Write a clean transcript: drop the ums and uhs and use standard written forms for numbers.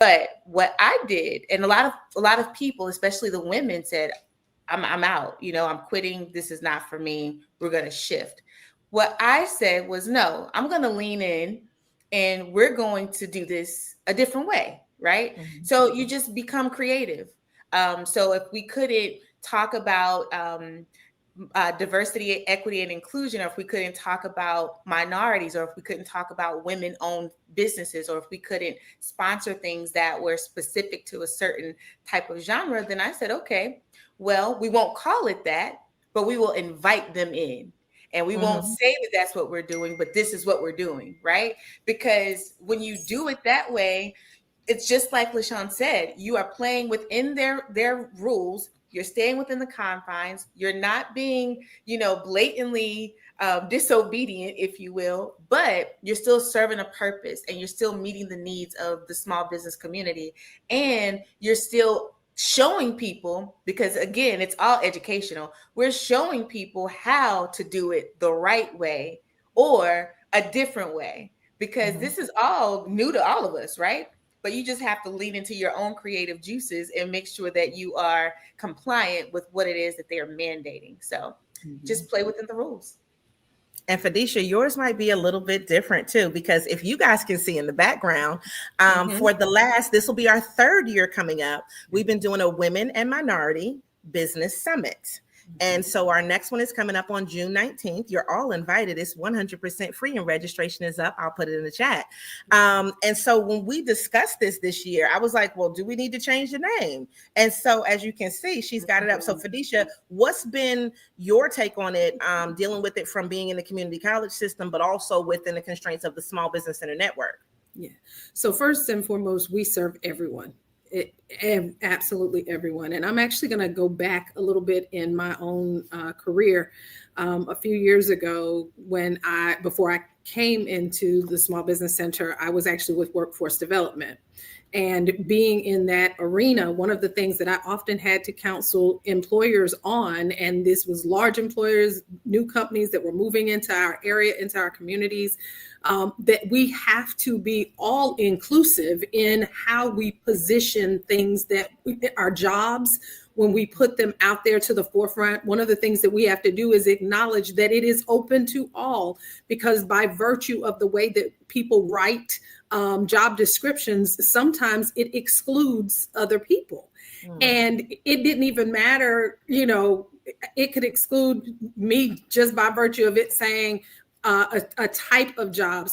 But what I did, and a lot of people, especially the women, said, I'm out. I'm quitting. This is not for me. We're going to shift. What I said was, no, I'm going to lean in, and we're going to do this a different way, right? Mhm. So you just become creative. So if we couldn't talk about diversity, equity, and inclusion, or if we couldn't talk about minorities, or if we couldn't talk about women-owned businesses, or if we couldn't sponsor things that were specific to a certain type of genre, then I said, okay, well, we won't call it that, but we will invite them in. And we won't Mhm. say that that's what we're doing, but this is what we're doing, right? Because when you do it that way, it's just like LaShawn said, you are playing within their rules. You're staying within the confines. You're not being, blatantly disobedient, if you will, but you're still serving a purpose, and you're still meeting the needs of the small business community. And you're still showing people, because again, it's all educational. We're showing people how to do it the right way or a different way, because Mhm. this is all new to all of us, right? But you just have to lean into your own creative juices and make sure that you are compliant with what it is that they are mandating. So Mhm. just play within the rules. And Felicia, yours might be a little bit different too, because if you guys can see in the background, Mm-hmm. this will be our third year coming up. We've been doing a Women and Minority Business Summit. And so our next one is coming up on June 19th. You're all invited. It's 100% free, and registration is up. I'll put it in the chat. And so when we discussed this year, I was like, well, do we need to change the name? And so as you can see, she's got it up. So Felicia, what's been your take on it, dealing with it from being in the community college system, but also within the constraints of the Small Business Center network? Yeah. So first and foremost, we serve everyone. Absolutely everyone. And I'm actually going to go back a little bit in my own career. A few years ago, before I came into the Small Business Center, I was actually with Workforce Development. And being in that arena, one of the things that I often had to counsel employers on, and this was large employers, new companies that were moving into our area, into our communities, that we have to be all inclusive in how we position things, that our jobs, when we put them out there to the forefront. One of the things that we have to do is acknowledge that it is open to all, because by virtue of the way that people write job descriptions, sometimes it excludes other people. And it didn't even matter, it could exclude me just by virtue of it saying a type of job.